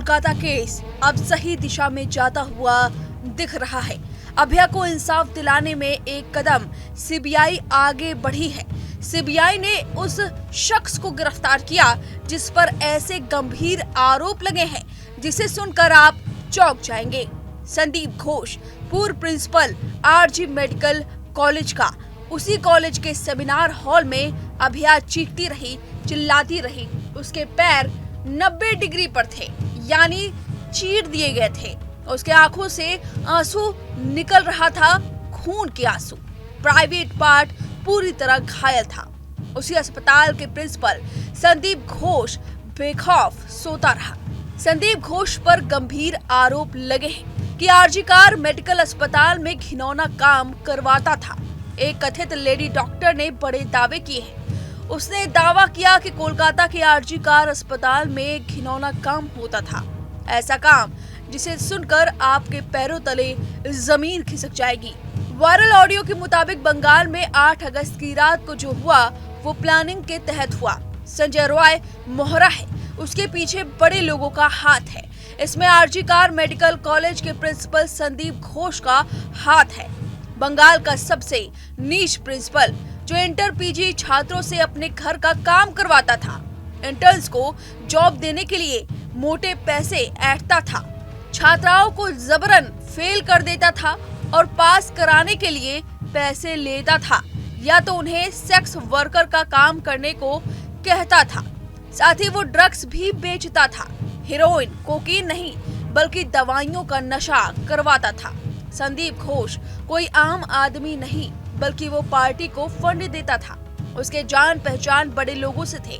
Kolkata case अब सही दिशा में जाता हुआ दिख रहा है। अभया को इंसाफ दिलाने में एक कदम सीबीआई आगे बढ़ी है। सीबीआई ने उस शख्स को गिरफ्तार किया जिस पर ऐसे गंभीर आरोप लगे हैं जिसे सुनकर आप चौंक जाएंगे। संदीप घोष, पूर्व प्रिंसिपल आरजी मेडिकल कॉलेज का। उसी कॉलेज के सेमिनार हॉल में अभया चीखती रही, चिल्लाती रही। उसके पैर 90 डिग्री पर थे, यानी चीर दिए गए थे। उसके आंखों से आंसू निकल रहा था, खून के आंसू। प्राइवेट पार्ट पूरी तरह घायल था। उसी अस्पताल के प्रिंसिपल संदीप घोष बेखौफ सोता रहा। संदीप घोष पर गंभीर आरोप लगे हैं कि आरजी कार मेडिकल अस्पताल में घिनौना काम करवाता था। एक कथित लेडी डॉक्टर ने बड़े दावे किए हैं। उसने दावा किया कि कोलकाता के आरजी कार अस्पताल में घिनौना काम होता था। ऐसा काम जिसे सुनकर आपके पैरों तले जमीन खिसक जाएगी। वायरल ऑडियो के मुताबिक बंगाल में 8 अगस्त की रात को जो हुआ वो प्लानिंग के तहत हुआ। संजय रॉय मोहरा है, उसके पीछे बड़े लोगों का हाथ है। इसमें आरजी कार मेडिकल कॉलेज के प्रिंसिपल संदीप घोष का हाथ है। बंगाल का सबसे नीच प्रिंसिपल जो इंटर पीजी छात्रों से अपने घर का काम करवाता था। इंटर्न्स को जॉब देने के लिए मोटे पैसे ऐंठता था, छात्राओं को जबरन फेल कर देता था और पास कराने के लिए पैसे लेता था, या तो उन्हें सेक्स वर्कर का काम करने को कहता था। साथ ही वो ड्रग्स भी बेचता था। हेरोइन, कोकीन नहीं बल्कि दवाइयों का नशा करवाता था। संदीप घोष कोई आम आदमी नहीं बल्कि वो पार्टी को फंड देता था। उसके जान पहचान बड़े लोगों से थे।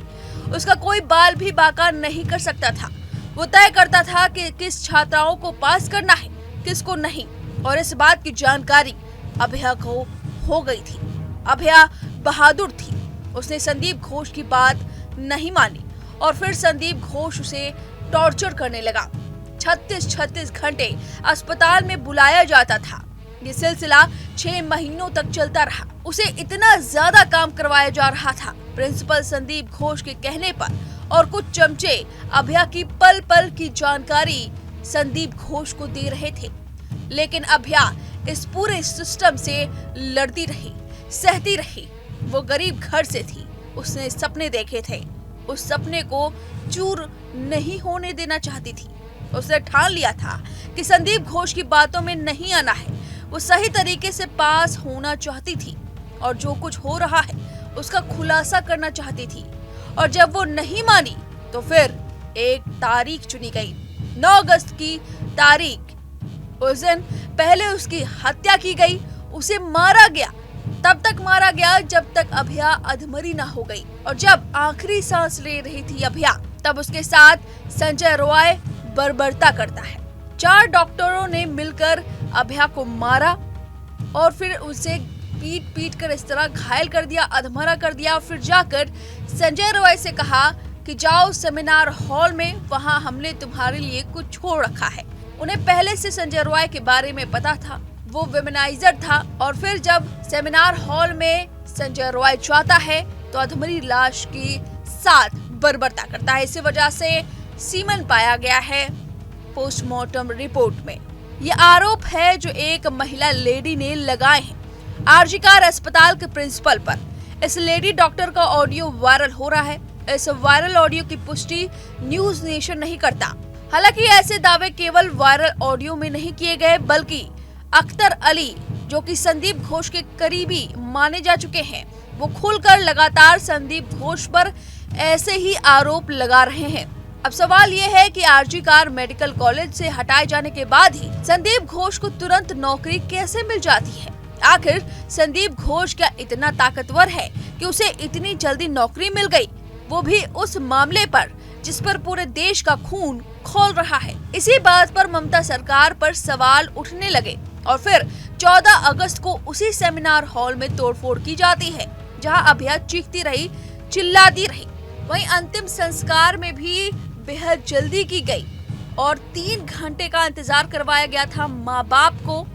उसका कोई बाल भी बाका नहीं कर सकता था। वो तय करता था कि किस छात्राओं को पास करना है, किसको नहीं, और इस बात की जानकारी अभया को हो गई थी। अभया बहादुर थी। उसने संदीप घोष की बात नहीं मानी और फिर संदीप घोष उसे टॉर्चर करने लगा। 36 घंटे अस्पताल में बुलाया जाता था। ये सिलसिला 6 महीनों तक चलता रहा। उसे इतना ज्यादा काम करवाया जा रहा था। प्रिंसिपल संदीप घोष के कहने पर और कुछ चमचे अभया की पल पल की जानकारी संदीप घोष को दे रहे थे। लेकिन अभया इस पूरे सिस्टम से लड़ती रही, सहती रही। वो गरीब घर से थी। उसने सपने देखे थे। उस सपने को चूर नहीं होने देना चाहती थी। उसने ठान लिया था कि संदीप घोष की बातों में नहीं आना है। वो सही तरीके से पास होना चाहती थी और जो कुछ हो रहा है उसका खुलासा करना चाहती थी। और जब वो नहीं मानी तो फिर एक तारीख चुनी गई, 9 अगस्त की तारीख। उस दिन पहले उसकी हत्या की गई, उसे मारा गया। तब तक मारा गया जब तक अभया अधमरी ना हो गई। और जब आखिरी सांस ले रही थी अभया, तब उसके साथ संजय रॉय बर्बरता करता है। 4 डॉक्टरों ने मिलकर अभया को मारा और फिर उसे पीट कर इस तरह घायल कर दिया, अधमरा कर दिया। फिर जाकर संजय रॉय से कहा कि जाओ सेमिनार हॉल में, वहां हमने तुम्हारे लिए कुछ छोड़ रखा है। उन्हें पहले से संजय रॉय के बारे में पता था। वो वेमेनाइजर था। और फिर जब सेमिनार हॉल में संजय रॉय जाता है तो अधमरी लाश के साथ बर्बरता करता है। इसी वजह से सीमन पाया गया है पोस्टमार्टम रिपोर्ट में। ये आरोप है जो एक महिला लेडी ने लगाए हैं आरजी कार अस्पताल के प्रिंसिपल पर। इस लेडी डॉक्टर का ऑडियो वायरल हो रहा है। इस वायरल ऑडियो की पुष्टि न्यूज नेशन नहीं करता। हालांकि ऐसे दावे केवल वायरल ऑडियो में नहीं किए गए, बल्कि अख्तर अली, जो कि संदीप घोष के करीबी माने जा चुके हैं, वो खुलकर लगातार संदीप घोष पर ऐसे ही आरोप लगा रहे हैं। अब सवाल ये है कि आरजी कार मेडिकल कॉलेज से हटाए जाने के बाद ही संदीप घोष को तुरंत नौकरी कैसे मिल जाती है? आखिर संदीप घोष क्या इतना ताकतवर है कि उसे इतनी जल्दी नौकरी मिल गई, वो भी उस मामले पर जिस पर पूरे देश का खून खौल रहा है? इसी बात पर ममता सरकार पर सवाल उठने लगे और फिर 14 अगस्त को उसी सेमिनार हॉल में तोड़फोड़ की जाती है जहां अभया चीखती रही, चिल्लाती रही। वहीं अंतिम संस्कार में भी बेहद जल्दी की गई और 3 घंटे का इंतजार करवाया गया था माँ बाप को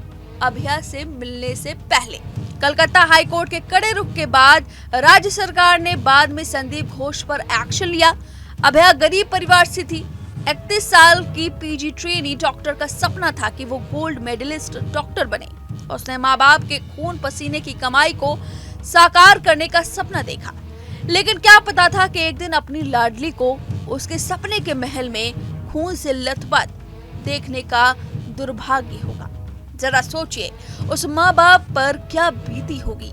अभया से मिलने से पहले। कलकत्ता हाई कोर्ट के कड़े रुख के बाद राज्य सरकार ने बाद में संदीप घोष पर एक्शन लिया। अभया गरीब परिवार से थी, 31 साल की पीजी ट्रेनी डॉक्टर का सपना था कि वो गोल्ड मेडलिस्ट डॉक्टर बने। उसने माँ बाप के खून पसीने की कमाई को साकार करने का सपना देखा, लेकिन क्या पता था कि एक दिन अपनी लाडली को उसके सपने के महल में खून से लथपथ देखने का दुर्भाग्य होगा। जरा सोचिए उस माँ बाप पर क्या बीती होगी।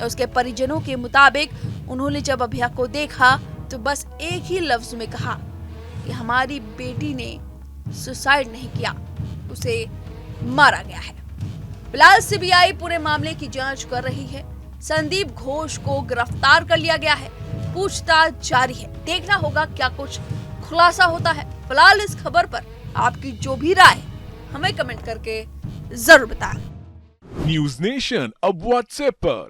उसके परिजनों के मुताबिक उन्होंने जब अभया को देखा तो बस एक ही लफ्ज में कहा कि हमारी बेटी ने सुसाइड नहीं किया, उसे मारा गया है। फिलहाल सीबीआई पूरे मामले की जांच कर रही है। संदीप घोष को गिरफ्तार कर लिया गया है, पूछताछ जारी है। देखना होगा क्या कुछ खुलासा होता है। फिलहाल इस खबर पर आपकी जो भी राय हमें कमेंट करके जरूर बताएं। न्यूज नेशन अब व्हाट्सएप पर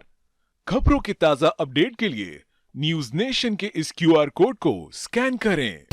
खबरों के ताजा अपडेट के लिए न्यूज नेशन के इस QR कोड को स्कैन करें